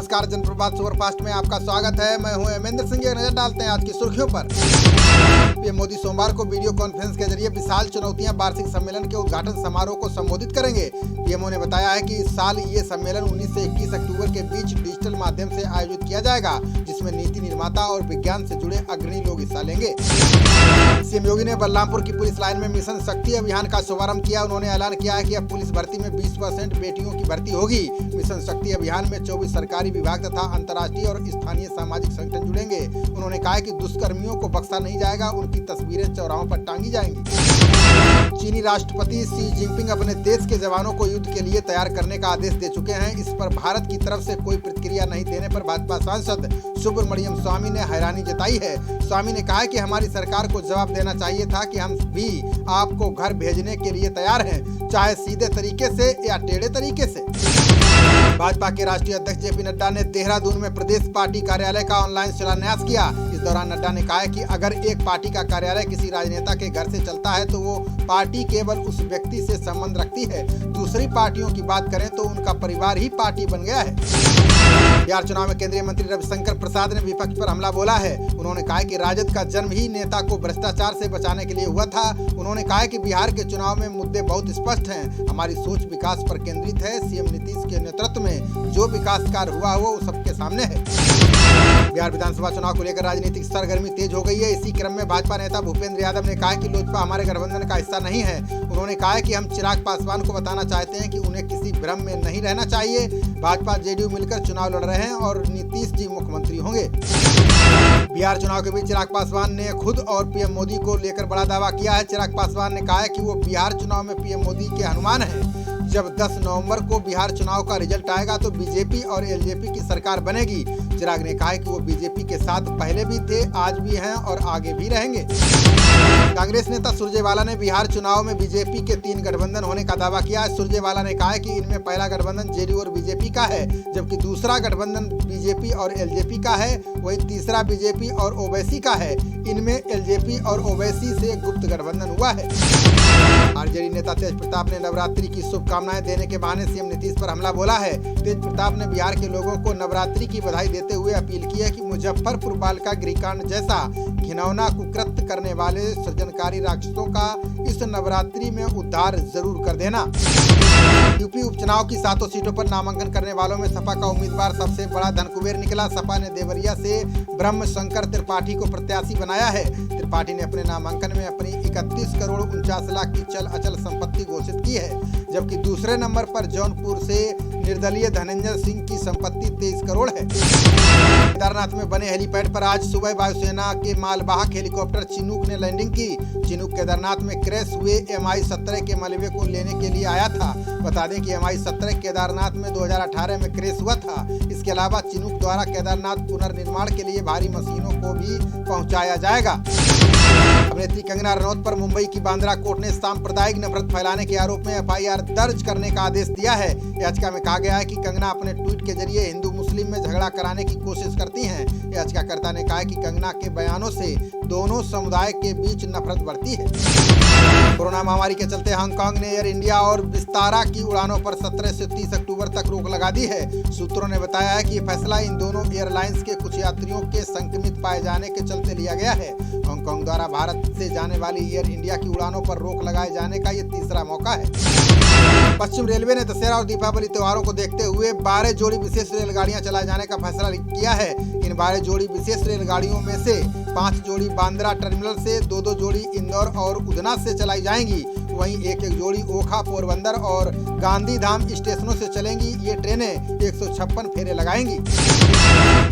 नमस्कार, जनप्रभात सुपरफास्ट में आपका स्वागत है। मैं हूं हेमेंद्र सिंह। नजर डालते हैं आज की सुर्खियों पर। पीएम मोदी सोमवार को वीडियो कॉन्फ्रेंस के जरिए विशाल चुनौतियां वार्षिक सम्मेलन के उद्घाटन समारोह को संबोधित करेंगे। पीएमओ ने बताया है कि इस साल ये सम्मेलन 19 से 21 अक्टूबर के बीच डिजिटल माध्यम से आयोजित किया जाएगा, जिसमें नीति निर्माता और विज्ञान से जुड़े अग्रणी लोग हिस्सा लेंगे। सीएम योगी ने बलरामपुर की पुलिस लाइन में मिशन शक्ति अभियान का शुभारंभ किया। उन्होंने ऐलान किया है कि अब पुलिस भर्ती में 20% बेटियों की भर्ती होगी। मिशन शक्ति अभियान में 24 सरकारी विभाग तथा अंतर्राष्ट्रीय और स्थानीय सामाजिक संगठन जुड़ेंगे। उन्होंने कहा कि दुष्कर्मियों को बख्शा नहीं जाएगा, उनकी तस्वीरें चौराहों पर टांगी जाएंगी। चीनी राष्ट्रपति शी जिनपिंग अपने देश के जवानों को युद्ध के लिए तैयार करने का आदेश दे चुके हैं। इस पर भारत की तरफ से कोई प्रतिक्रिया नहीं देने पर भाजपा सांसद सुब्रमण्यम स्वामी ने हैरानी जताई है। स्वामी ने कहा कि हमारी सरकार को जवाब देना चाहिए था कि हम भी आपको घर भेजने के लिए तैयार हैं, चाहे सीधे तरीके से या टेढ़े तरीके से। भाजपा के राष्ट्रीय अध्यक्ष जेपी नड्डा ने देहरादून में प्रदेश पार्टी कार्यालय का ऑनलाइन शिलान्यास किया। इस दौरान नड्डा ने कहा कि अगर एक पार्टी का कार्यालय किसी राजनेता के घर से चलता है तो वो पार्टी केवल उस व्यक्ति से संबंध रखती है। दूसरी पार्टियों की बात करें तो उनका परिवार ही पार्टी बन गया है। बिहार चुनाव में केंद्रीय मंत्री रविशंकर प्रसाद ने विपक्ष पर हमला बोला है। उन्होंने कहा कि राजद का जन्म ही नेता को भ्रष्टाचार से बचाने के लिए हुआ था। उन्होंने कहा कि बिहार के चुनाव में मुद्दे बहुत स्पष्ट हैं। हमारी सोच विकास पर केंद्रित है। सीएम नीतीश के नेतृत्व में जो विकास कार्य हुआ वो सबके सामने है। बिहार विधानसभा चुनाव को लेकर राजनीतिक सरगर्मी तेज हो गई है। इसी क्रम में भाजपा नेता भूपेंद्र यादव ने कहा कि लोजपा हमारे गठबंधन का हिस्सा नहीं है। उन्होंने कहा कि हम चिराग पासवान को बताना चाहते हैं कि उन्हें किसी भ्रम में नहीं रहना चाहिए। भाजपा जेडीयू मिलकर चुनाव लड़ रहे हैं और नीतीश जी मुख्यमंत्री होंगे। बिहार चुनाव के बीच चिराग पासवान ने खुद और पीएम मोदी को लेकर बड़ा दावा किया है। चिराग पासवान ने कहा है कि वो बिहार चुनाव में पीएम मोदी के हनुमान हैं। जब 10 नवंबर को बिहार चुनाव का रिजल्ट आएगा तो बीजेपी और एलजेपी की सरकार बनेगी। चिराग ने कहा कि वो बीजेपी के साथ पहले भी थे, आज भी हैं और आगे भी रहेंगे। कांग्रेस नेता सुरजेवाला ने बिहार चुनाव में बीजेपी के 3 गठबंधन होने का दावा किया है। सुरजेवाला ने कहा कि इनमें पहला गठबंधन जेडीयू और बीजेपी का है, जबकि दूसरा गठबंधन बीजेपी और एलजेपी का है। वहीं तीसरा बीजेपी और ओवैसी का है। इनमें एलजेपी और ओवैसी से गुप्त गठबंधन हुआ है। आरजेडी नेता तेज प्रताप ने नवरात्रि की शुभकामनाएं देने के बहाने सीएम नीतीश पर हमला बोला है। तेज प्रताप ने बिहार के लोगों को नवरात्रि की बधाई देते हुए अपील की है कि मुजफ्फरपुर बालिका गृहकांड जैसा घिनौना कुकृत्य करने वाले सृजनकारी राक्षसों का इस नवरात्रि में उद्धार जरूर कर देना। यूपी उपचुनाव की 7 सीटों पर नामांकन करने वालों में सपा का उम्मीदवार सबसे बड़ा धनकुबेर निकला। सपा ने देवरिया से ब्रह्म शंकर त्रिपाठी को प्रत्याशी बनाया है। त्रिपाठी ने अपने नामांकन में अपनी 31 करोड़ 49 लाख की चल अचल संपत्ति घोषित की है, जबकि दूसरे नंबर पर जौनपुर से निर्दलीय धनंजय सिंह की संपत्ति 23 करोड़ है। केदारनाथ में बने हेलीपैड पर आज सुबह वायुसेना के मालवाहक हेलीकॉप्टर चिनूक ने लैंडिंग की। चिनूक केदारनाथ में क्रैश हुए MI-17 के मलबे को लेने के लिए आया था। बता दें कि MI-17 केदारनाथ में 2018 में क्रैश हुआ था। इसके अलावा चिनूक द्वारा केदारनाथ पुनर्निर्माण के लिए भारी मशीनों को भी पहुंचाया जाएगा। अभिनेत्री कंगना रनौत पर मुंबई की बांद्रा कोर्ट ने सांप्रदायिक नफरत फैलाने के आरोप में FIR दर्ज करने का आदेश दिया है। याचिका में कहा गया है कि कंगना अपने ट्वीट के जरिए हिंदू मुस्लिम में झगड़ा कराने की कोशिश करती हैं। याचिकाकर्ता ने कहा कि कंगना के बयानों से दोनों समुदाय के बीच नफरत बढ़ती है। कोरोना महामारी के चलते हांगकांग ने एयर इंडिया और विस्तारा की उड़ानों पर 17 से 30 अक्टूबर तक रोक लगा दी है। सूत्रों ने बताया है कि ये फैसला इन दोनों एयरलाइंस के कुछ यात्रियों के संक्रमित पाए जाने के चलते लिया गया है। हांगकांग द्वारा भारत से जाने वाली एयर इंडिया की उड़ानों पर रोक लगाए जाने का ये तीसरा मौका है। पश्चिम रेलवे ने दशहरा और दीपावली त्योहारों को देखते हुए 12 जोड़ी विशेष रेलगाड़ियां चलाए जाने का फैसला किया है। इन 12 जोड़ी विशेष रेलगाड़ियों में से 5 जोड़ी बांद्रा टर्मिनल से, 2-2 जोड़ी इंदौर और उधना से चलाई जाएंगी। वहीं 1-1 जोड़ी ओखा, पोरबंदर और गांधीधाम स्टेशनों से चलेंगी। ये ट्रेनें 156 फेरे लगाएंगी।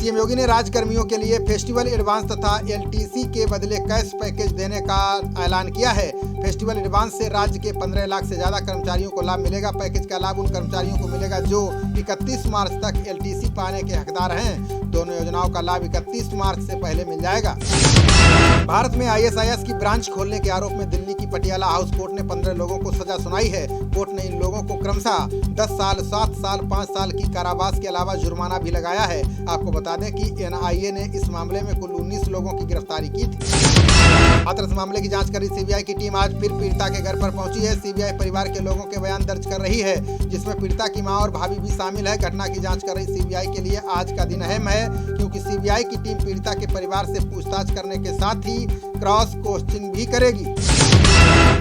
सीएम योगी ने राज्यकर्मियों के लिए फेस्टिवल एडवांस तथा LTC के बदले कैश पैकेज देने का ऐलान किया है। फेस्टिवल एडवांस से राज्य के 15 लाख से ज्यादा कर्मचारियों को लाभ मिलेगा। पैकेज का लाभ उन कर्मचारियों को मिलेगा जो 31 मार्च तक LTC पाने के हकदार हैं। दोनों योजनाओं का लाभ 31 मार्च से पहले मिल जाएगा। भारत में ISIS की ब्रांच खोलने के आरोप में दिल्ली की पटियाला हाउस कोर्ट ने 15 लोगों को सजा सुनाई है। कोर्ट ने इन लोगों को क्रमशः 10 साल, 7 साल, 5 साल की कारावास के अलावा जुर्माना भी लगाया है। आपको बता बता दें कि NIA ने इस मामले में कुल 19 लोगों की गिरफ्तारी की थी। हाथरस मामले की जांच कर रही CBI की टीम आज फिर पीड़िता के घर पर पहुंची है। CBI परिवार के लोगों के बयान दर्ज कर रही है, जिसमें पीड़िता की मां और भाभी भी शामिल है। घटना की जांच कर रही CBI के लिए आज का दिन अहम है, क्योंकि CBI की टीम पीड़िता के परिवार से पूछताछ करने के साथ ही क्रॉस क्वेश्चनिंग भी करेगी।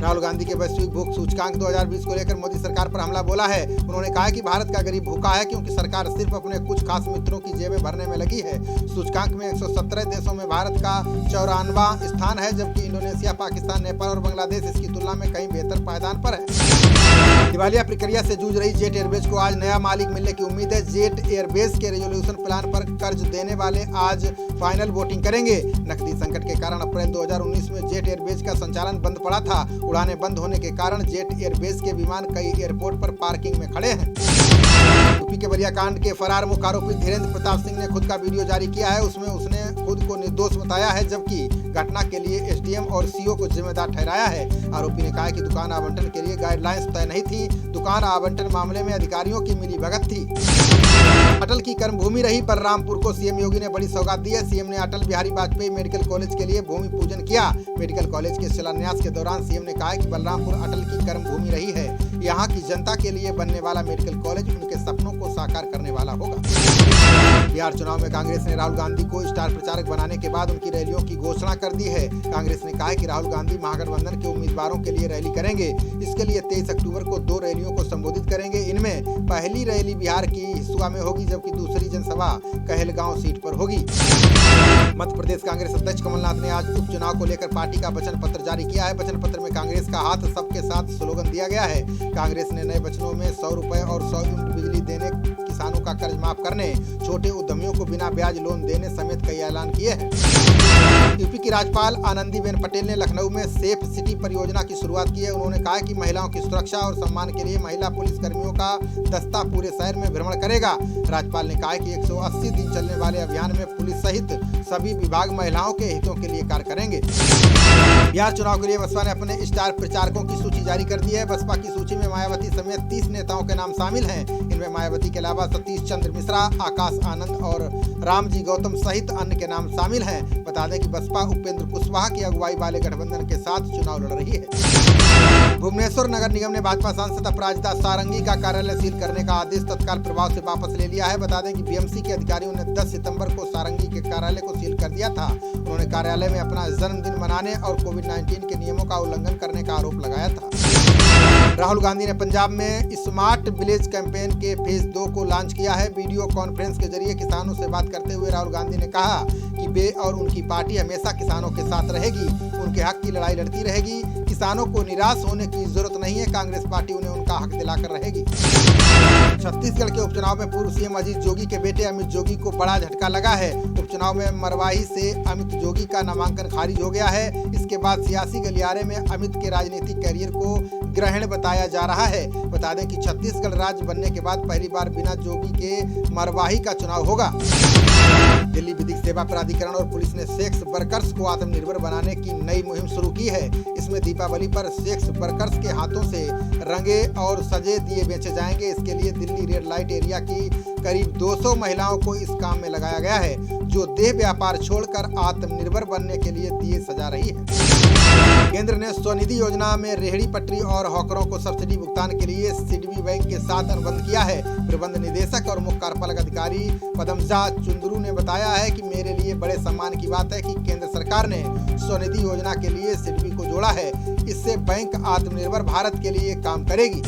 राहुल गांधी के वैश्विक भूख सूचकांक 2020 को लेकर मोदी सरकार पर हमला बोला है। उन्होंने कहा कि भारत का गरीब भूखा है, क्योंकि सरकार सिर्फ अपने कुछ खास मित्रों की जेबें भरने में लगी है। सूचकांक में 117 देशों में भारत का 54वां स्थान है, जबकि इंडोनेशिया, पाकिस्तान, नेपाल और बांग्लादेश इसकी तुलना में कहीं बेहतर पायदान पर है। दिवालिया प्रक्रिया से जूझ रही जेट एयरवेज को आज नया मालिक मिलने की उम्मीद है। जेट एयरवेज के रेजोल्यूशन प्लान पर कर्ज देने वाले आज फाइनल वोटिंग करेंगे। नकदी संकट के कारण अप्रैल 2019 में जेट एयरवेज का संचालन बंद पड़ा था। उड़ानें बंद होने के कारण जेट एयरवेज के विमान कई एयरपोर्ट पर पार्किंग में खड़े हैं। यूपी के बलिया कांड के फरार मुख्य आरोपी धीरेन्द्र प्रताप सिंह ने खुद का वीडियो जारी किया है। उसमें उसने खुद को निर्दोष बताया है, जबकि घटना के लिए SDM और CO को जिम्मेदार ठहराया है। आरोपी ने कहा कि दुकान आवंटन के लिए गाइडलाइंस तय नहीं थी। दुकान आवंटन मामले में अधिकारियों की मिलीभगत थी। अटल की कर्मभूमि रही बलरामपुर को CM योगी ने बड़ी सौगात दी है। CM ने अटल बिहारी वाजपेयी मेडिकल कॉलेज के लिए भूमि पूजन किया। मेडिकल कॉलेज के शिलान्यास के दौरान CM ने कहा कि बलरामपुर अटल की कर्मभूमि रही है। यहाँ की जनता के लिए बनने वाला मेडिकल कॉलेज उनके सपनों को साकार करने वाला होगा। बिहार चुनाव में कांग्रेस ने राहुल गांधी को स्टार प्रचारक बनाने के बाद उनकी रैलियों की घोषणा कर दी है। कांग्रेस ने कहा है कि राहुल गांधी महागठबंधन के उम्मीदवारों के लिए रैली करेंगे। इसके लिए 23 अक्टूबर को 2 रैलियों को संबोधित करेंगे। इनमें पहली रैली बिहार की हिसुआ में होगी, जबकि दूसरी जनसभा कहलगांव सीट पर होगी। मध्य प्रदेश कांग्रेस अध्यक्ष कमलनाथ ने आज उपचुनाव को लेकर पार्टी का वचन पत्र जारी किया है। वचन पत्र में कांग्रेस का हाथ सबके साथ स्लोगन दिया गया है। कांग्रेस ने नए वचनों में 100 रुपए और 100 यूनिट बिजली देने, किसानों का कर्ज माफ करने, छोटे उद्यमियों को बिना ब्याज लोन देने समेत कई ऐलान किए हैं। यूपी की राज्यपाल आनंदीबेन पटेल ने लखनऊ में सेफ सिटी परियोजना की शुरुआत की है। उन्होंने कहा कि महिलाओं की सुरक्षा और सम्मान के लिए महिला पुलिस कर्मियों का दस्ता पूरे शहर में भ्रमण करेगा। राज्यपाल ने कहा कि 180 दिन चलने वाले अभियान में पुलिस सहित सभी विभाग महिलाओं के हितों के लिए कार्य करेंगे। बिहार चुनाव के लिए बसपा ने अपने स्टार प्रचारकों की सूची जारी कर दी है। बसपा की सूची में मायावती समेत 30 नेताओं के नाम शामिल हैं। इनमें मायावती के अलावा सतीश चंद्र मिश्रा, आकाश आनंद और रामजी गौतम सहित अन्य के नाम शामिल हैं। बता दें कि बसपा उपेंद्र कुशवाहा की अगुवाई वाले गठबंधन के साथ चुनाव लड़ रही है। भुवनेश्वर नगर निगम ने भाजपा सांसद अपराजिता सारंगी का कार्यालय सील करने का आदेश तत्काल प्रभाव से वापस ले लिया है। बता दें कि BMC के अधिकारियों ने 10 सितंबर को सारंगी के कार्यालय को सील कर दिया था। उन्होंने कार्यालय में अपना जन्मदिन मनाने और कोविड-19 के नियमों का उल्लंघन करने का आरोप लगाया था। राहुल गांधी ने पंजाब में स्मार्ट विलेज कैंपेन के फेज 2 को लॉन्च किया है। वीडियो कॉन्फ्रेंस के जरिए किसानों से बात करते हुए राहुल गांधी ने कहा कि वे और उनकी पार्टी हमेशा किसानों के साथ रहेगी, उनके हक की लड़ाई लड़ती रहेगी। किसानों को निराश होने की जरूरत नहीं है, कांग्रेस पार्टी उन्हें उनका हक दिलाकर रहेगी। छत्तीसगढ़ के उपचुनाव में पूर्व CM अजीत जोगी के बेटे अमित जोगी को बड़ा झटका लगा है। उपचुनाव में मरवाही से अमित जोगी का नामांकन खारिज हो गया है। इसके बाद सियासी गलियारे में अमित के राजनीतिक कैरियर को ग्रहण बताया जा रहा है। बता दें कि छत्तीसगढ़ राज्य बनने के बाद पहली बार बिना जोगी के मरवाही का चुनाव होगा। दिल्ली विधिक सेवा प्राधिकरण और पुलिस ने सेक्स वर्कर्स को आत्मनिर्भर बनाने की नई मुहिम शुरू की है। इसमें दीपावली पर सेक्स वर्कर्स के हाथों से रंगे और सजे दिए बेचे जाएंगे। इसके लिए दिल्ली रेड लाइट एरिया की करीब 200 महिलाओं को इस काम में लगाया गया है, जो देह व्यापार छोड़कर आत्मनिर्भर बनने के लिए दिए सजा रही है। केंद्र ने स्वनिधि योजना में रेहड़ी पटरी और हॉकरों को सब्सिडी भुगतान के लिए सिडबी बैंक के साथ अनुबंध किया है। प्रबंध निदेशक और मुख्य कार्यपालक अधिकारी पदमजा चुंदरू ने बताया है कि मेरे लिए बड़े सम्मान की बात है कि केंद्र सरकार ने स्वनिधि योजना के लिए सिडबी को जोड़ा है। इससे बैंक आत्मनिर्भर भारत के लिए काम करेगी।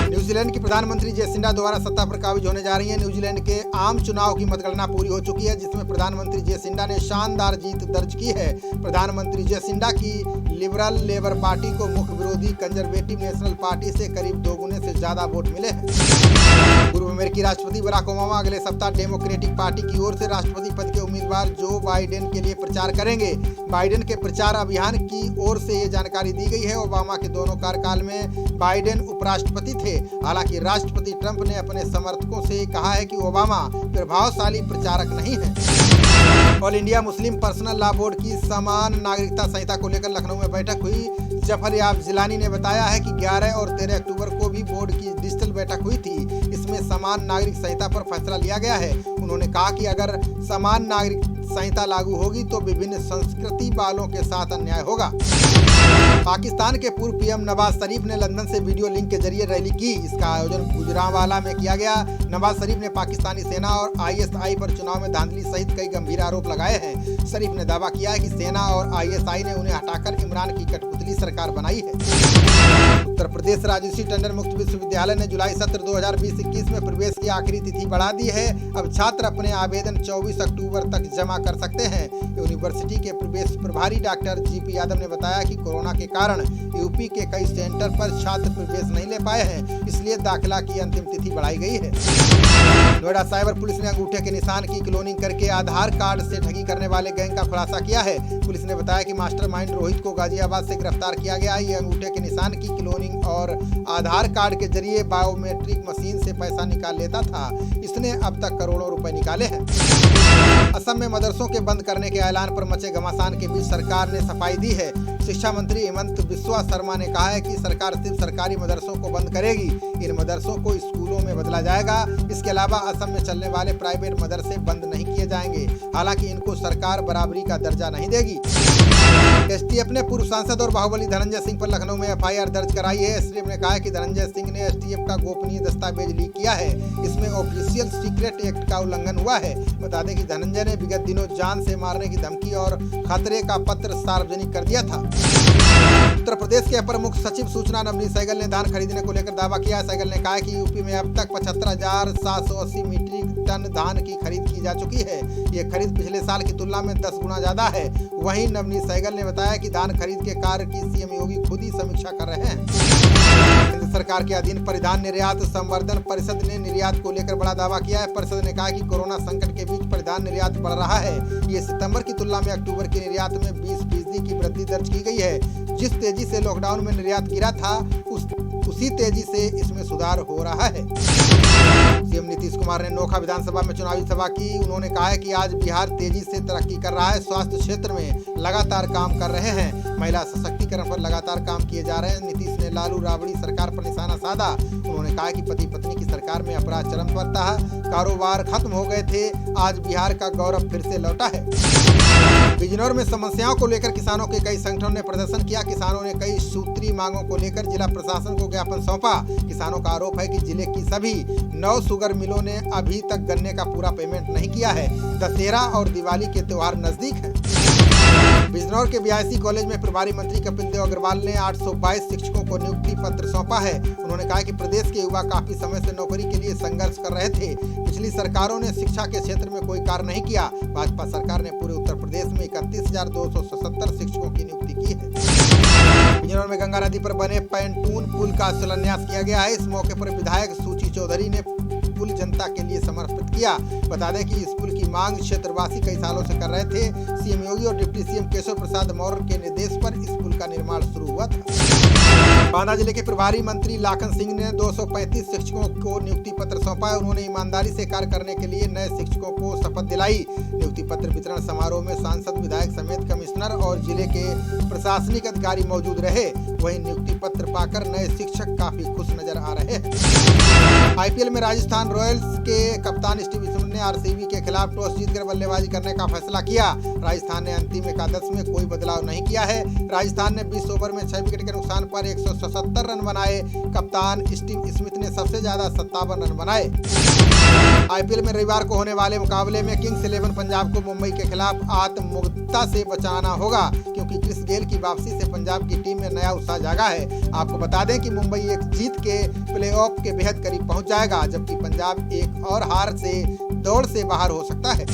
न्यूजीलैंड की प्रधानमंत्री जेसिंडा दोबारा सत्ता पर काबिज होने जा रही है। न्यूजीलैंड के आम चुनाव की मतगणना पूरी हो चुकी है, जिसमें प्रधानमंत्री जेसिंडा ने शानदार जीत दर्ज की है। प्रधानमंत्री जेसिंडा की लिबरल लेबर पार्टी को मुख्य विरोधी कंजर्वेटिव नेशनल पार्टी से करीब 2 गुने से ज्यादा वोट मिले हैं। पूर्व अमेरिकी राष्ट्रपति बराक ओबामा अगले सप्ताह डेमोक्रेटिक पार्टी की ओर से राष्ट्रपति पद के उम्मीदवार जो बाइडेन के लिए प्रचार करेंगे। बाइडेन के प्रचार अभियान की ओर से ये जानकारी दी गई है। ओबामा के दोनों कार्यकाल में बाइडेन उपराष्ट्रपति थे। हालांकि राष्ट्रपति ट्रंप ने अपने समर्थकों से कहा है कि ओबामा प्रभावशाली प्रचारक नहीं है। All India Muslim personal law board की समान नागरिकता संहिता को लेकर लखनऊ में बैठक हुई। जफर याब जिलानी ने बताया है कि 11 और 13 अक्टूबर को भी बोर्ड की डिजिटल बैठक हुई थी। इसमें समान नागरिक संहिता पर फैसला लिया गया है। उन्होंने कहा कि अगर समान नागरिक संहिता लागू होगी तो विभिन्न संस्कृति वालों के साथ अन्याय होगा। पाकिस्तान के पूर्व पीएम नवाज शरीफ ने लंदन से वीडियो लिंक के जरिए रैली की। इसका आयोजन गुजरांवाला में किया गया। नवाज शरीफ ने पाकिस्तानी सेना और आईएसआई पर चुनाव में धांधली सहित कई गंभीर आरोप लगाए हैं। शरीफ ने दावा किया है कि सेना और आईएसआई ने उन्हें हटाकर इमरान की कठपुतली सरकार बनाई है। उत्तर प्रदेश राजर्षि टंडन मुक्त विश्वविद्यालय ने जुलाई सत्र 2020-21 में प्रवेश की आखिरी तिथि बढ़ा दी है। अब छात्र अपने आवेदन 24 अक्टूबर तक जमा कर सकते हैं। यूनिवर्सिटी के प्रवेश प्रभारी डॉक्टर जीपी यादव ने बताया कि कोरोना के कारण यूपी के कई सेंटर पर छात्र प्रवेश नहीं ले पाए हैं, इसलिए दाखिला की अंतिम तिथि बढ़ाई गई है। नोएडा साइबर पुलिस ने अंगूठे के निशान की क्लोनिंग करके आधार कार्ड से ठगी करने वाले गैंग का खुलासा किया है। पुलिस ने बताया कि मास्टरमाइंड रोहित को गाजियाबाद से गिरफ्तार किया गया। ये अंगूठे के निशान की क्लोनिंग और आधार कार्ड के जरिए बायोमेट्रिक मशीन से पैसा निकाल लेता था। इसने अब तक करोड़ों रुपए निकाले हैं। असम में मदरसों के बंद करने के ऐलान पर मचे घमासान के बीच सरकार ने सफाई दी है। शिक्षा मंत्री हेमंत बिस्वा शर्मा ने कहा है कि सरकार सिर्फ सरकारी मदरसों को बंद करेगी। इन मदरसों को स्कूलों में बदला जाएगा। इसके अलावा असम में चलने वाले प्राइवेट मदरसे बंद नहीं किए जाएंगे। हालांकि इनको सरकार बराबरी का दर्जा नहीं देगी। एसटीएफ ने पूर्व सांसद और बाहुबली धनंजय सिंह पर लखनऊ में एफआईआर दर्ज कराई है। एसटीएफ ने कहा है कि धनंजय सिंह ने एसटीएफ का गोपनीय दस्तावेज लीक किया है। इसमें ऑफिशियल सीक्रेट एक्ट का उल्लंघन हुआ है। बता दें कि धनंजय ने विगत दिनों जान से मारने की धमकी और खतरे का पत्र सार्वजनिक कर दिया था। उत्तर प्रदेश के अपर मुख्य सचिव सूचना नवनीत सहगल ने धान खरीदने को लेकर दावा किया। सहगल ने कहा कि यूपी में अब तक 75,780 मीट्रिक टन धान की खरीद की जा चुकी है। ये खरीद पिछले साल की तुलना में 10 गुना ज्यादा है। वहीं नवनीत सहगल ने बताया कि धान खरीद के कार्य की सीएम योगी खुद ही समीक्षा कर रहे हैं। केंद्र सरकार के अधीन परिधान निर्यात संवर्धन परिषद ने निर्यात को लेकर बड़ा दावा किया है। परिषद ने कहा कि कोरोना संकट के बीच परिधान निर्यात बढ़ रहा है। ये सितंबर की तुलना में अक्टूबर के निर्यात में 20% की वृद्धि दर्ज की गई है। जिस तेजी से लॉकडाउन में निर्यात गिरा था उसी तेजी से इसमें सुधार हो रहा है। सीएम नीतीश कुमार ने नोखा विधानसभा में चुनावी सभा की। उन्होंने कहा है कि आज बिहार तेजी से तरक्की कर रहा है। स्वास्थ्य क्षेत्र में लगातार काम कर रहे हैं। महिला सशक्तिकरण पर लगातार काम किए जा रहे हैं। नीतीश ने लालू राबड़ी सरकार पर निशाना साधा। उन्होंने कहा कि पति पत्नी की सरकार में अपराध चरम पर था, कारोबार खत्म हो गए थे, आज बिहार का गौरव फिर से लौटा है। बिजनौर में समस्याओं को लेकर किसानों के कई संगठनों ने प्रदर्शन किया। किसानों ने कई सूत्री मांगों को लेकर जिला प्रशासन को ज्ञापन सौंपा। किसानों का आरोप है कि जिले की सभी 9 शुगर मिलों ने अभी तक गन्ने का पूरा पेमेंट नहीं किया है। दशहरा और दिवाली के त्योहार नजदीक हैं। बिजनौर के बीआईसी कॉलेज में प्रभारी मंत्री कपिल देव अग्रवाल ने 822 शिक्षकों को नियुक्ति पत्र सौंपा है। उन्होंने कहा कि प्रदेश के युवा काफी समय से नौकरी के लिए संघर्ष कर रहे थे। पिछली सरकारों ने शिक्षा के क्षेत्र में कोई कार्य नहीं किया। भाजपा सरकार ने पूरे उत्तर प्रदेश में 31,277 शिक्षकों की नियुक्ति की है। बिजनौर में गंगा नदी पर बने पैंटून पुल का शिलान्यास किया गया है। इस मौके पर विधायक सूची चौधरी ने पुल जनता के लिए समर्पित किया। बता दें कि इस पुल की मांग क्षेत्रवासी कई सालों से कर रहे थे। सीएम योगी और डिप्टी सीएम केशव प्रसाद मौर्य के निर्देश पर इस पुल का निर्माण शुरू हुआ था। बांदा जिले के प्रभारी मंत्री लाखन सिंह ने 235 शिक्षकों को नियुक्ति पत्र सौंपा है। उन्होंने ईमानदारी से कार्य करने के लिए नए शिक्षकों को शपथ दिलाई। नियुक्ति पत्र वितरण समारोह में सांसद, विधायक समेत कमिश्नर और जिले के प्रशासनिक अधिकारी मौजूद रहे। वहीं नियुक्ति पत्र पाकर नए शिक्षक काफी खुश नजर आ रहे हैं। आईपीएल में राजस्थान रॉयल्स के कप्तान स्टीव स्मिथ ने आरसीबी के खिलाफ टॉस जीतकर बल्लेबाजी करने का फैसला किया। राजस्थान ने अंतिम एकादश में कोई बदलाव नहीं किया है। राजस्थान ने 20 ओवर में 6 विकेट के नुकसान पर 177 रन बनाए। कप्तान स्टीव स्मिथ ने सबसे ज्यादा 57 रन बनाए। आईपीएल में रविवार को होने वाले मुकाबले में किंग्स 11 पंजाब को मुंबई के खिलाफ आत्ममुग्धता से बचाना होगा, क्योंकि क्रिस गेल की वापसी से पंजाब की टीम में नया उत्साह जागा है। आपको बता दें कि मुंबई एक जीत के प्लेऑफ के बेहद करीब पहुंच जाएगा, जबकि पंजाब एक और हार से दौड़ से बाहर हो सकता है।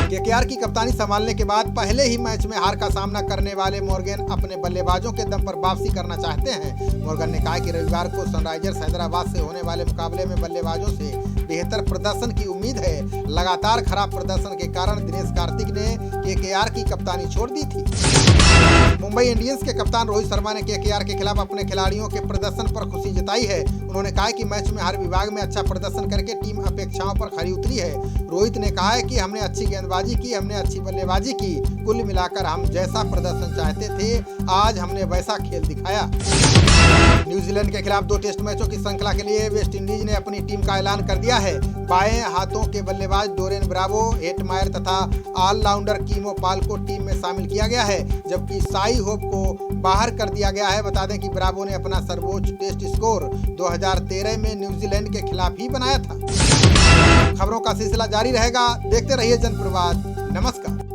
केकेआर की कप्तानी संभालने के बाद पहले ही मैच में हार का सामना करने वाले मॉर्गन अपने बल्लेबाजों के दम पर वापसी करना चाहते हैं। मॉर्गन ने कहा कि रविवार को सनराइजर्स हैदराबाद से होने वाले मुकाबले में बल्लेबाजों से बेहतर प्रदर्शन की उम्मीद है। लगातार खराब प्रदर्शन के कारण दिनेश कार्तिक ने केकेआर की कप्तानी छोड़ दी थी। मुंबई इंडियंस के कप्तान रोहित शर्मा ने केकेआर के खिलाफ अपने खिलाड़ियों के प्रदर्शन पर खुशी जताई है। उन्होंने कहा कि मैच में हर विभाग में अच्छा प्रदर्शन करके टीम अपेक्षाओं पर खरी उतरी है। रोहित ने कहा है कि हमने अच्छी गेंदबाजी की, हमने अच्छी बल्लेबाजी की, कुल मिलाकर हम जैसा प्रदर्शन चाहते थे आज हमने वैसा खेल दिखाया। न्यूजीलैंड के खिलाफ 2 टेस्ट मैचों की श्रृंखला के लिए वेस्टइंडीज ने अपनी टीम का ऐलान कर दिया है। बाएं हाथों के बल्लेबाज डोरेन ब्रावो, हेटमायर तथा ऑलराउंडर कीमो पाल को टीम में शामिल किया गया है, जबकि साई होप को बाहर कर दिया गया है। बता दें कि ब्रावो ने अपना सर्वोच्च टेस्ट स्कोर 2013 में न्यूजीलैंड के खिलाफ ही बनाया था। खबरों का सिलसिला जारी रहेगा, देखते रहिए जनप्रवाद। नमस्कार।